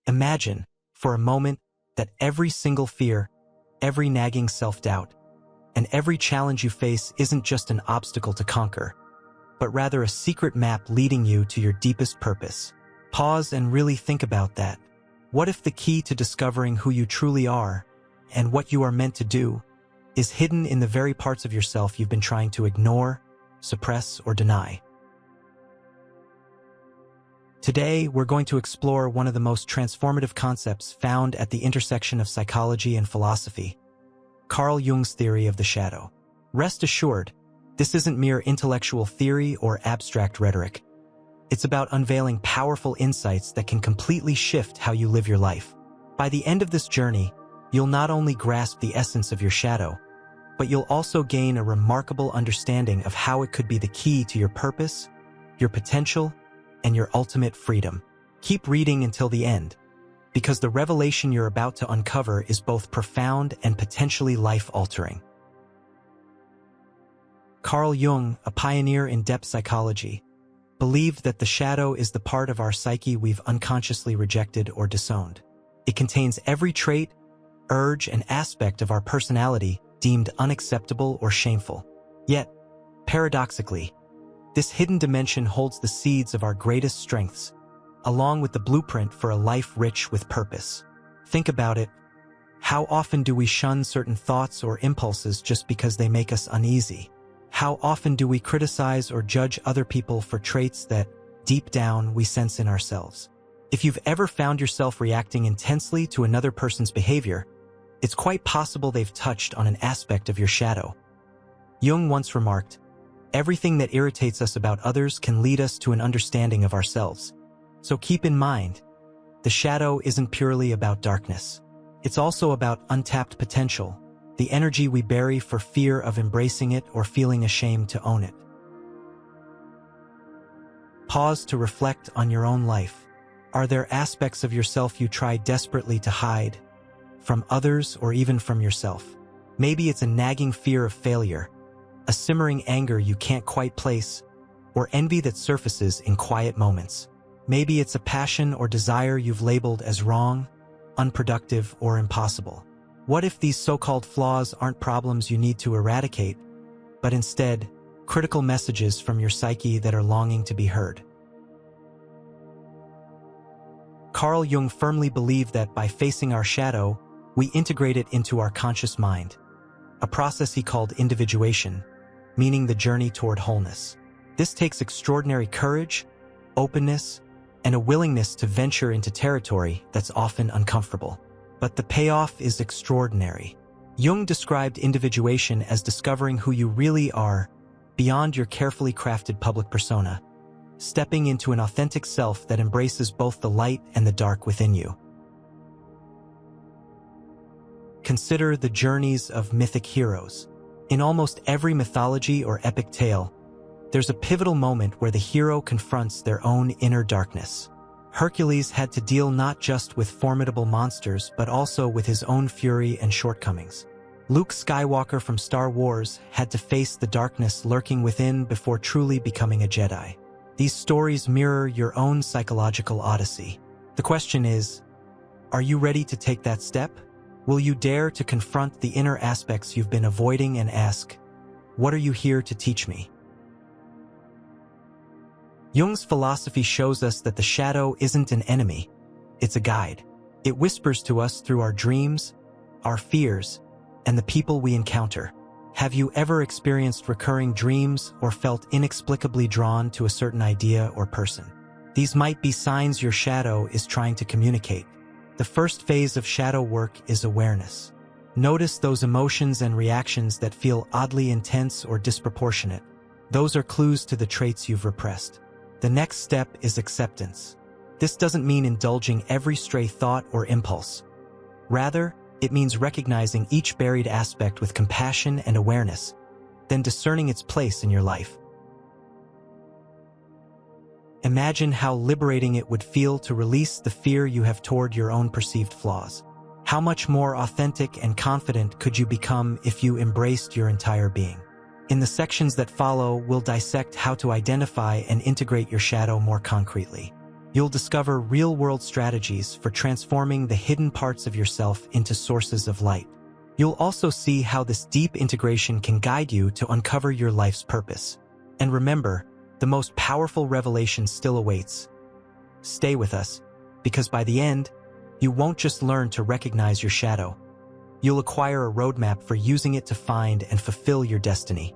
Imagine, for a moment, that every single fear, every nagging self-doubt, and every challenge you face isn't just an obstacle to conquer, but rather a secret map leading you to your deepest purpose. Pause and really think about that. What if the key to discovering who you truly are, and what you are meant to do, is hidden in the very parts of yourself you've been trying to ignore, suppress, or deny? Today, we're going to explore one of the most transformative concepts found at the intersection of psychology and philosophy, Carl Jung's theory of the shadow. Rest assured, this isn't mere intellectual theory or abstract rhetoric. It's about unveiling powerful insights that can completely shift how you live your life. By the end of this journey, you'll not only grasp the essence of your shadow, but you'll also gain a remarkable understanding of how it could be the key to your purpose, your potential, and your ultimate freedom. Keep reading until the end, because the revelation you're about to uncover is both profound and potentially life-altering. Carl Jung, a pioneer in depth psychology, believed that the shadow is the part of our psyche we've unconsciously rejected or disowned. It contains every trait, urge, and aspect of our personality deemed unacceptable or shameful. Yet, paradoxically, this hidden dimension holds the seeds of our greatest strengths, along with the blueprint for a life rich with purpose. Think about it. How often do we shun certain thoughts or impulses just because they make us uneasy? How often do we criticize or judge other people for traits that, deep down, we sense in ourselves? If you've ever found yourself reacting intensely to another person's behavior, it's quite possible they've touched on an aspect of your shadow. Jung once remarked, "Everything that irritates us about others can lead us to an understanding of ourselves." So keep in mind, the shadow isn't purely about darkness. It's also about untapped potential, the energy we bury for fear of embracing it or feeling ashamed to own it. Pause to reflect on your own life. Are there aspects of yourself you try desperately to hide, from others or even from yourself? Maybe it's a nagging fear of failure, a simmering anger you can't quite place, or envy that surfaces in quiet moments. Maybe it's a passion or desire you've labeled as wrong, unproductive, or impossible. What if these so-called flaws aren't problems you need to eradicate, but instead, critical messages from your psyche that are longing to be heard? Carl Jung firmly believed that by facing our shadow, we integrate it into our conscious mind, a process he called individuation, meaning the journey toward wholeness. This takes extraordinary courage, openness, and a willingness to venture into territory that's often uncomfortable. But the payoff is extraordinary. Jung described individuation as discovering who you really are beyond your carefully crafted public persona, stepping into an authentic self that embraces both the light and the dark within you. Consider the journeys of mythic heroes. In almost every mythology or epic tale, there's a pivotal moment where the hero confronts their own inner darkness. Hercules had to deal not just with formidable monsters, but also with his own fury and shortcomings. Luke Skywalker from Star Wars had to face the darkness lurking within before truly becoming a Jedi. These stories mirror your own psychological odyssey. The question is, are you ready to take that step? Will you dare to confront the inner aspects you've been avoiding and ask, what are you here to teach me? Jung's philosophy shows us that the shadow isn't an enemy, it's a guide. It whispers to us through our dreams, our fears, and the people we encounter. Have you ever experienced recurring dreams or felt inexplicably drawn to a certain idea or person? These might be signs your shadow is trying to communicate. The first phase of shadow work is awareness. Notice those emotions and reactions that feel oddly intense or disproportionate. Those are clues to the traits you've repressed. The next step is acceptance. This doesn't mean indulging every stray thought or impulse. Rather, it means recognizing each buried aspect with compassion and awareness, then discerning its place in your life. Imagine how liberating it would feel to release the fear you have toward your own perceived flaws. How much more authentic and confident could you become if you embraced your entire being? In the sections that follow, we'll dissect how to identify and integrate your shadow more concretely. You'll discover real-world strategies for transforming the hidden parts of yourself into sources of light. You'll also see how this deep integration can guide you to uncover your life's purpose. And remember, the most powerful revelation still awaits. Stay with us, because by the end, you won't just learn to recognize your shadow. You'll acquire a roadmap for using it to find and fulfill your destiny.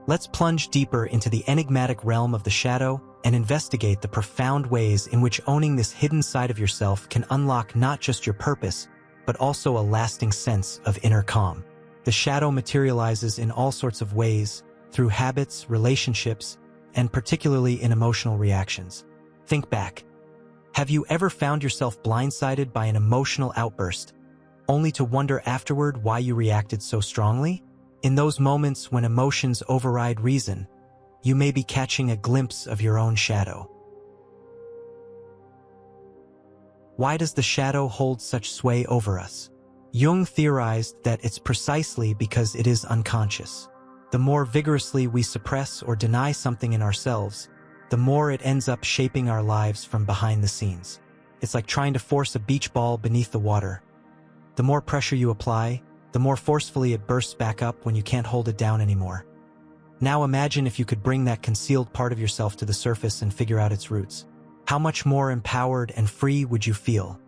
Let's plunge deeper into the enigmatic realm of the shadow and investigate the profound ways in which owning this hidden side of yourself can unlock not just your purpose, but also a lasting sense of inner calm. The shadow materializes in all sorts of ways, through habits, relationships, and particularly in emotional reactions. Think back. Have you ever found yourself blindsided by an emotional outburst, only to wonder afterward why you reacted so strongly? In those moments when emotions override reason, you may be catching a glimpse of your own shadow. Why does the shadow hold such sway over us? Jung theorized that it's precisely because it is unconscious. The more vigorously we suppress or deny something in ourselves, the more it ends up shaping our lives from behind the scenes. It's like trying to force a beach ball beneath the water. The more pressure you apply, the more forcefully it bursts back up when you can't hold it down anymore. Now imagine if you could bring that concealed part of yourself to the surface and figure out its roots. How much more empowered and free would you feel?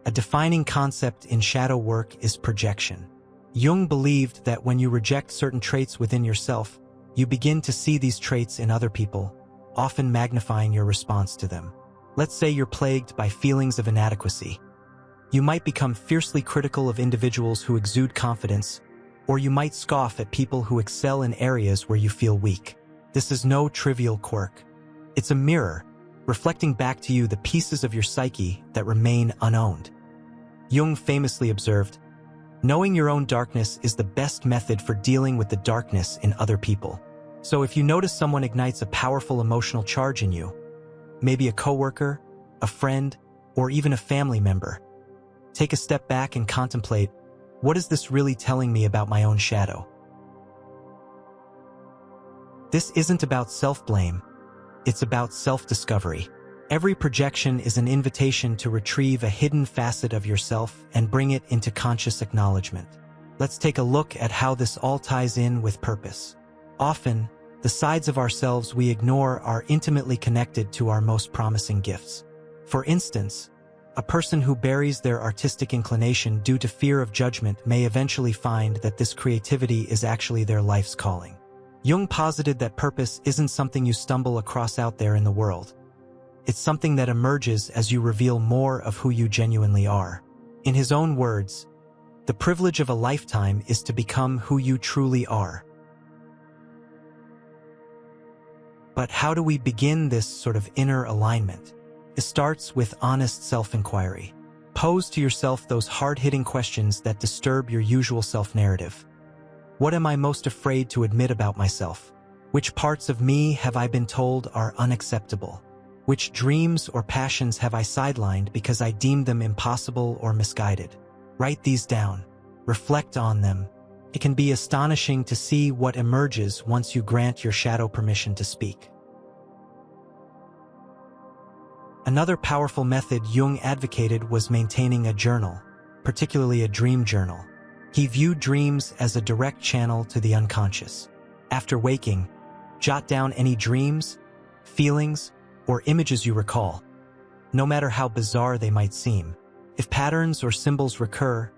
A defining concept in shadow work is projection. Jung believed that when you reject certain traits within yourself, you begin to see these traits in other people, often magnifying your response to them. Let's say you're plagued by feelings of inadequacy. You might become fiercely critical of individuals who exude confidence, or you might scoff at people who excel in areas where you feel weak. This is no trivial quirk. It's a mirror, reflecting back to you the pieces of your psyche that remain unowned. Jung famously observed, "Knowing your own darkness is the best method for dealing with the darkness in other people." So if you notice someone ignites a powerful emotional charge in you, maybe a coworker, a friend, or even a family member, take a step back and contemplate, what is this really telling me about my own shadow? This isn't about self-blame, it's about self-discovery. Every projection is an invitation to retrieve a hidden facet of yourself and bring it into conscious acknowledgement. Let's take a look at how this all ties in with purpose. Often, the sides of ourselves we ignore are intimately connected to our most promising gifts. For instance, a person who buries their artistic inclination due to fear of judgment may eventually find that this creativity is actually their life's calling. Jung posited that purpose isn't something you stumble across out there in the world. It's something that emerges as you reveal more of who you genuinely are. In his own words, the privilege of a lifetime is to become who you truly are. But how do we begin this sort of inner alignment? It starts with honest self-inquiry. Pose to yourself those hard-hitting questions that disturb your usual self-narrative. What am I most afraid to admit about myself? Which parts of me have I been told are unacceptable? Which dreams or passions have I sidelined because I deemed them impossible or misguided? Write these down. Reflect on them. It can be astonishing to see what emerges once you grant your shadow permission to speak. Another powerful method Jung advocated was maintaining a journal, particularly a dream journal. He viewed dreams as a direct channel to the unconscious. After waking, jot down any dreams, feelings, or images you recall, no matter how bizarre they might seem. If patterns or symbols recur,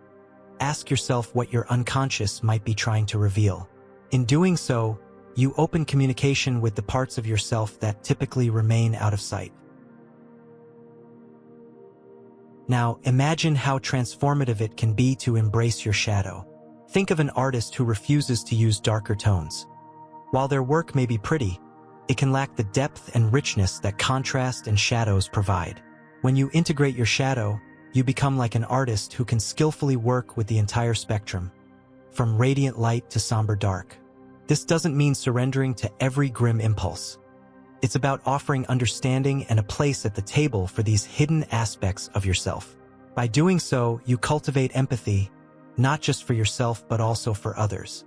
ask yourself what your unconscious might be trying to reveal. In doing so, you open communication with the parts of yourself that typically remain out of sight. Now, imagine how transformative it can be to embrace your shadow. Think of an artist who refuses to use darker tones. While their work may be pretty, it can lack the depth and richness that contrast and shadows provide. When you integrate your shadow, you become like an artist who can skillfully work with the entire spectrum, from radiant light to somber dark. This doesn't mean surrendering to every grim impulse. It's about offering understanding and a place at the table for these hidden aspects of yourself. By doing so, you cultivate empathy, not just for yourself but also for others.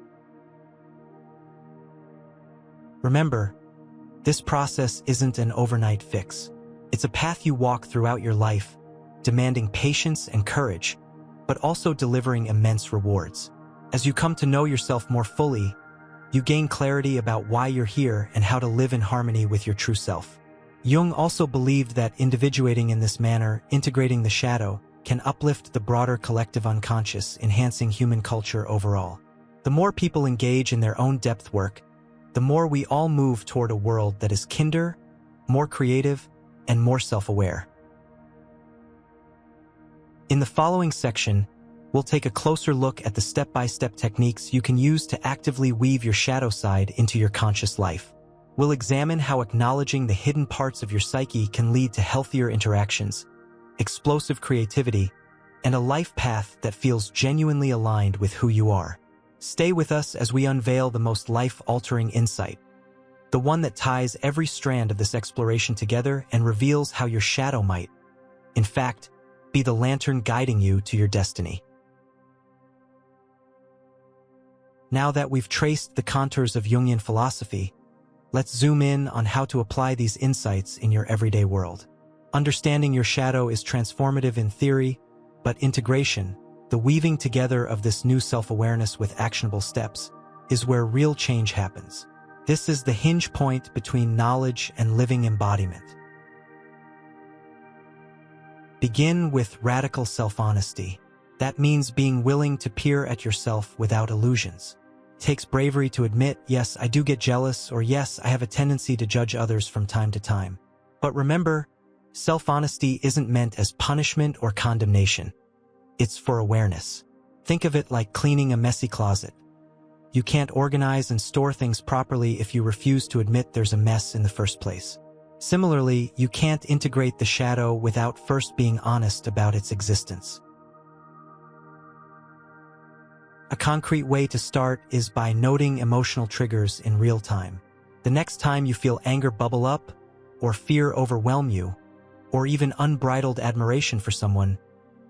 Remember, this process isn't an overnight fix. It's a path you walk throughout your life, demanding patience and courage, but also delivering immense rewards. As you come to know yourself more fully, you gain clarity about why you're here and how to live in harmony with your true self. Jung also believed that individuating in this manner, integrating the shadow, can uplift the broader collective unconscious, enhancing human culture overall. The more people engage in their own depth work, the more we all move toward a world that is kinder, more creative, and more self-aware. In the following section, we'll take a closer look at the step-by-step techniques you can use to actively weave your shadow side into your conscious life. We'll examine how acknowledging the hidden parts of your psyche can lead to healthier interactions, explosive creativity, and a life path that feels genuinely aligned with who you are. Stay with us as we unveil the most life-altering insight, the one that ties every strand of this exploration together and reveals how your shadow might, in fact, be the lantern guiding you to your destiny. Now that we've traced the contours of Jungian philosophy, let's zoom in on how to apply these insights in your everyday world. Understanding your shadow is transformative in theory, but integration, the weaving together of this new self-awareness with actionable steps, is where real change happens. This is the hinge point between knowledge and living embodiment. Begin with radical self-honesty. That means being willing to peer at yourself without illusions. It takes bravery to admit, yes, I do get jealous, or yes, I have a tendency to judge others from time to time. But remember, self-honesty isn't meant as punishment or condemnation. It's for awareness. Think of it like cleaning a messy closet. You can't organize and store things properly if you refuse to admit there's a mess in the first place. Similarly, you can't integrate the shadow without first being honest about its existence. A concrete way to start is by noting emotional triggers in real time. The next time you feel anger bubble up, or fear overwhelm you, or even unbridled admiration for someone,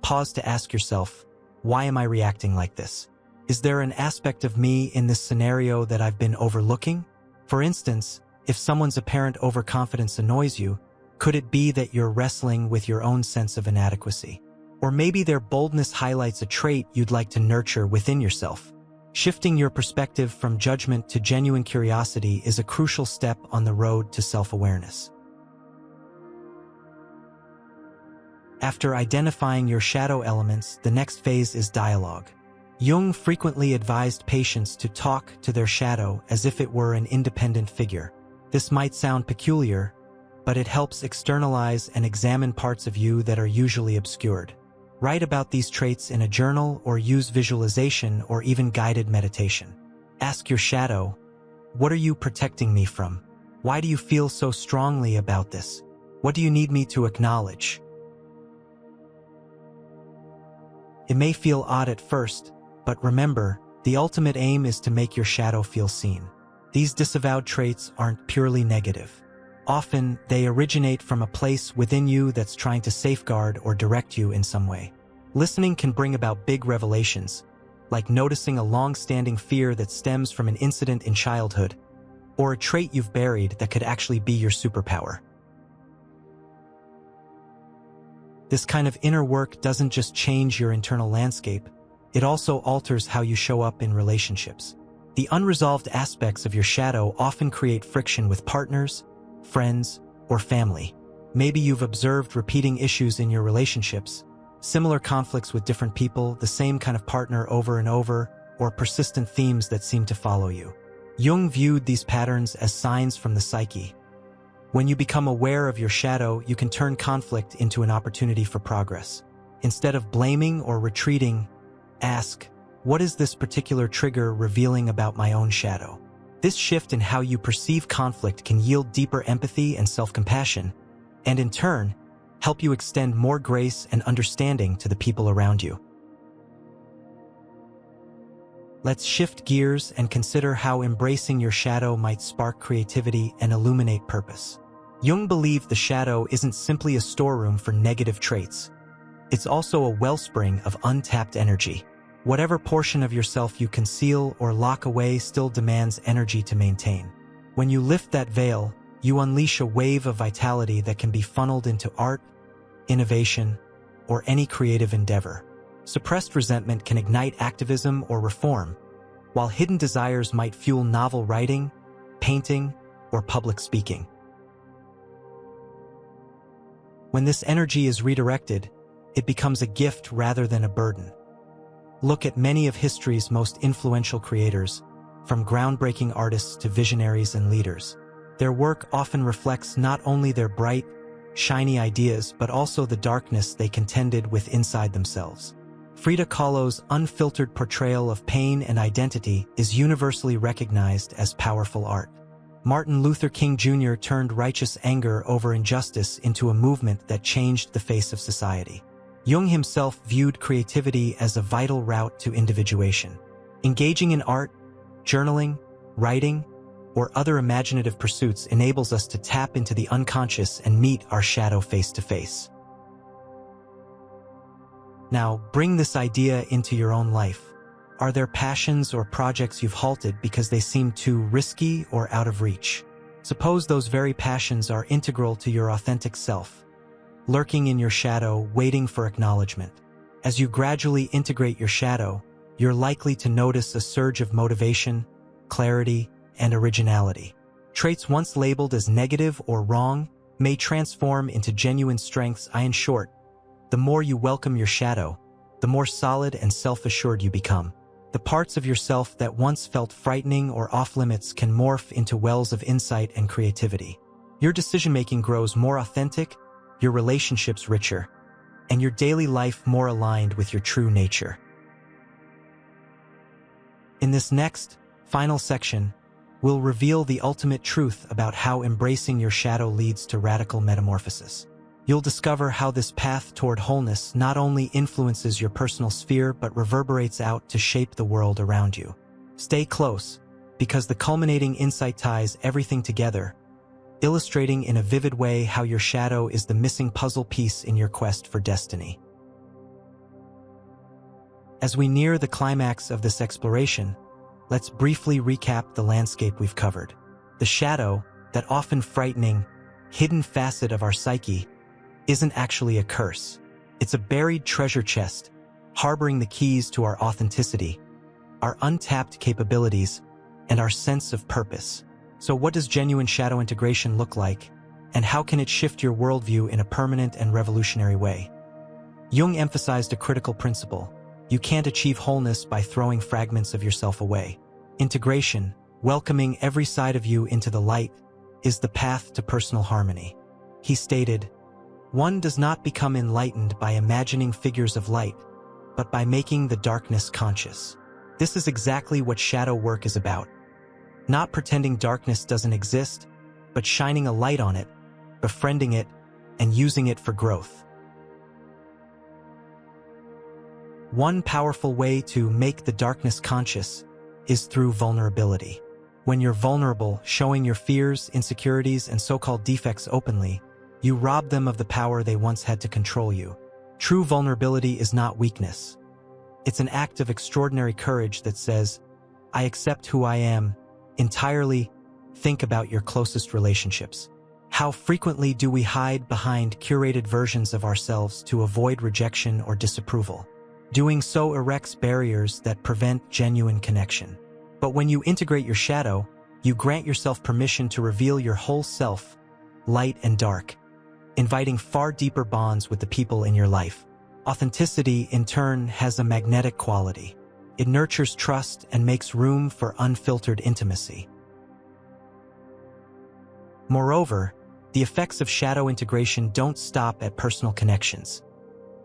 pause to ask yourself, why am I reacting like this? Is there an aspect of me in this scenario that I've been overlooking? For instance, if someone's apparent overconfidence annoys you, could it be that you're wrestling with your own sense of inadequacy? Or maybe their boldness highlights a trait you'd like to nurture within yourself. Shifting your perspective from judgment to genuine curiosity is a crucial step on the road to self-awareness. After identifying your shadow elements, the next phase is dialogue. Jung frequently advised patients to talk to their shadow as if it were an independent figure. This might sound peculiar, but it helps externalize and examine parts of you that are usually obscured. Write about these traits in a journal or use visualization or even guided meditation. Ask your shadow, what are you protecting me from? Why do you feel so strongly about this? What do you need me to acknowledge? It may feel odd at first, but remember, the ultimate aim is to make your shadow feel seen. These disavowed traits aren't purely negative. Often, they originate from a place within you that's trying to safeguard or direct you in some way. Listening can bring about big revelations, like noticing a long-standing fear that stems from an incident in childhood, or a trait you've buried that could actually be your superpower. This kind of inner work doesn't just change your internal landscape, it also alters how you show up in relationships. The unresolved aspects of your shadow often create friction with partners, friends, or family. Maybe you've observed repeating issues in your relationships, similar conflicts with different people, the same kind of partner over and over, or persistent themes that seem to follow you. Jung viewed these patterns as signs from the psyche. When you become aware of your shadow, you can turn conflict into an opportunity for progress. Instead of blaming or retreating, ask, what is this particular trigger revealing about my own shadow? This shift in how you perceive conflict can yield deeper empathy and self-compassion, and in turn, help you extend more grace and understanding to the people around you. Let's shift gears and consider how embracing your shadow might spark creativity and illuminate purpose. Jung believed the shadow isn't simply a storeroom for negative traits. It's also a wellspring of untapped energy. Whatever portion of yourself you conceal or lock away still demands energy to maintain. When you lift that veil, you unleash a wave of vitality that can be funneled into art, innovation, or any creative endeavor. Suppressed resentment can ignite activism or reform, while hidden desires might fuel novel writing, painting, or public speaking. When this energy is redirected, it becomes a gift rather than a burden. Look at many of history's most influential creators, from groundbreaking artists to visionaries and leaders. Their work often reflects not only their bright, shiny ideas but also the darkness they contended with inside themselves. Frida Kahlo's unfiltered portrayal of pain and identity is universally recognized as powerful art. Martin Luther King Jr. turned righteous anger over injustice into a movement that changed the face of society. Jung himself viewed creativity as a vital route to individuation. Engaging in art, journaling, writing, or other imaginative pursuits enables us to tap into the unconscious and meet our shadow face to face. Now, bring this idea into your own life. Are there passions or projects you've halted because they seem too risky or out of reach? Suppose those very passions are integral to your authentic self, lurking in your shadow, waiting for acknowledgement. As you gradually integrate your shadow, you're likely to notice a surge of motivation, clarity, and originality. Traits once labeled as negative or wrong may transform into genuine strengths. In short, the more you welcome your shadow, the more solid and self-assured you become. The parts of yourself that once felt frightening or off-limits can morph into wells of insight and creativity. Your decision-making grows more authentic, your relationships richer, and your daily life more aligned with your true nature. In this next, final section, we'll reveal the ultimate truth about how embracing your shadow leads to radical metamorphosis. You'll discover how this path toward wholeness not only influences your personal sphere but reverberates out to shape the world around you. Stay close, because the culminating insight ties everything together, illustrating in a vivid way how your shadow is the missing puzzle piece in your quest for destiny. As we near the climax of this exploration, let's briefly recap the landscape we've covered. The shadow, that often frightening, hidden facet of our psyche, isn't actually a curse. It's a buried treasure chest, harboring the keys to our authenticity, our untapped capabilities, and our sense of purpose. So what does genuine shadow integration look like, and how can it shift your worldview in a permanent and revolutionary way? Jung emphasized a critical principle: you can't achieve wholeness by throwing fragments of yourself away. Integration, welcoming every side of you into the light, is the path to personal harmony. He stated, "One does not become enlightened by imagining figures of light, but by making the darkness conscious." This is exactly what shadow work is about. Not pretending darkness doesn't exist, but shining a light on it, befriending it, and using it for growth. One powerful way to make the darkness conscious is through vulnerability. When you're vulnerable, showing your fears, insecurities, and so-called defects openly, you rob them of the power they once had to control you. True vulnerability is not weakness. It's an act of extraordinary courage that says, "I accept who I am entirely." Think about your closest relationships. How frequently do we hide behind curated versions of ourselves to avoid rejection or disapproval? Doing so erects barriers that prevent genuine connection. But when you integrate your shadow, you grant yourself permission to reveal your whole self, light and dark, inviting far deeper bonds with the people in your life. Authenticity, in turn, has a magnetic quality. It nurtures trust and makes room for unfiltered intimacy. Moreover, the effects of shadow integration don't stop at personal connections.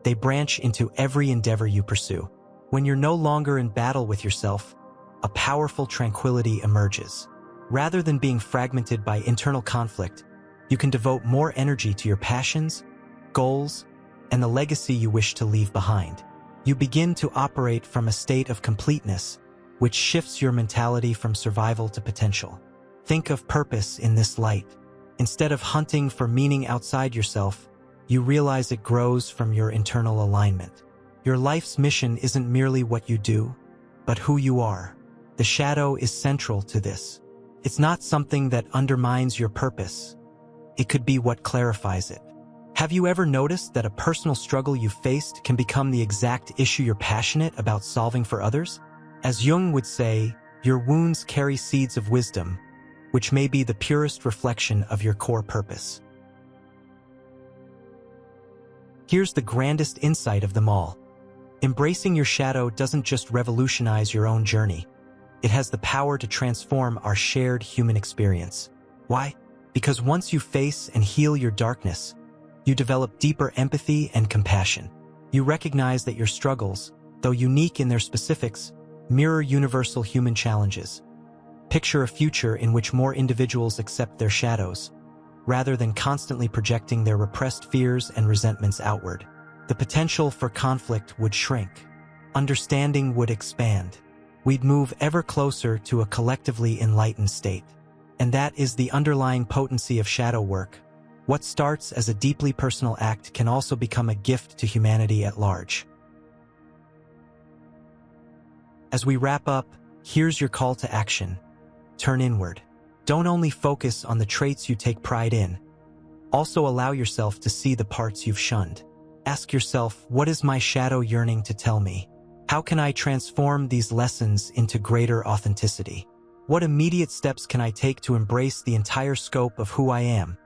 They branch into every endeavor you pursue. When you're no longer in battle with yourself, a powerful tranquility emerges. Rather than being fragmented by internal conflict, you can devote more energy to your passions, goals, and the legacy you wish to leave behind. You begin to operate from a state of completeness, which shifts your mentality from survival to potential. Think of purpose in this light. Instead of hunting for meaning outside yourself, you realize it grows from your internal alignment. Your life's mission isn't merely what you do, but who you are. The shadow is central to this. It's not something that undermines your purpose. It could be what clarifies it. Have you ever noticed that a personal struggle you faced can become the exact issue you're passionate about solving for others? As Jung would say, your wounds carry seeds of wisdom, which may be the purest reflection of your core purpose. Here's the grandest insight of them all. Embracing your shadow doesn't just revolutionize your own journey. It has the power to transform our shared human experience. Why? Because once you face and heal your darkness, you develop deeper empathy and compassion. You recognize that your struggles, though unique in their specifics, mirror universal human challenges. Picture a future in which more individuals accept their shadows, rather than constantly projecting their repressed fears and resentments outward. The potential for conflict would shrink. Understanding would expand. We'd move ever closer to a collectively enlightened state. And that is the underlying potency of shadow work. What starts as a deeply personal act can also become a gift to humanity at large. As we wrap up, here's your call to action. Turn inward. Don't only focus on the traits you take pride in. Also allow yourself to see the parts you've shunned. Ask yourself, what is my shadow yearning to tell me? How can I transform these lessons into greater authenticity? What immediate steps can I take to embrace the entire scope of who I am?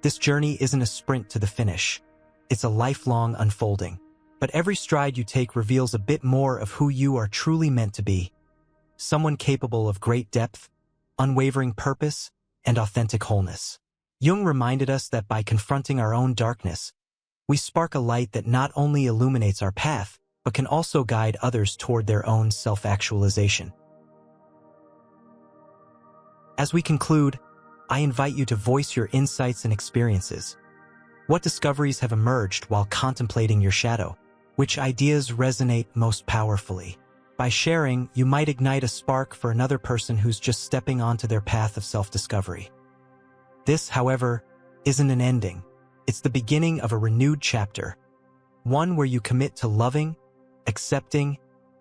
This journey isn't a sprint to the finish. It's a lifelong unfolding. But every stride you take reveals a bit more of who you are truly meant to be. Someone capable of great depth, unwavering purpose, and authentic wholeness. Jung reminded us that by confronting our own darkness, we spark a light that not only illuminates our path, but can also guide others toward their own self-actualization. As we conclude, I invite you to voice your insights and experiences. What discoveries have emerged while contemplating your shadow? Which ideas resonate most powerfully? By sharing, you might ignite a spark for another person who's just stepping onto their path of self-discovery. This, however, isn't an ending. It's the beginning of a renewed chapter, one where you commit to loving, accepting,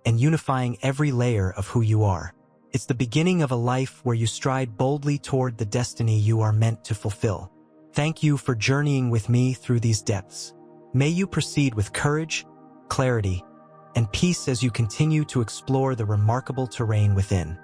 and unifying every layer of who you are. It's the beginning of a life where you stride boldly toward the destiny you are meant to fulfill. Thank you for journeying with me through these depths. May you proceed with courage, clarity, and peace as you continue to explore the remarkable terrain within.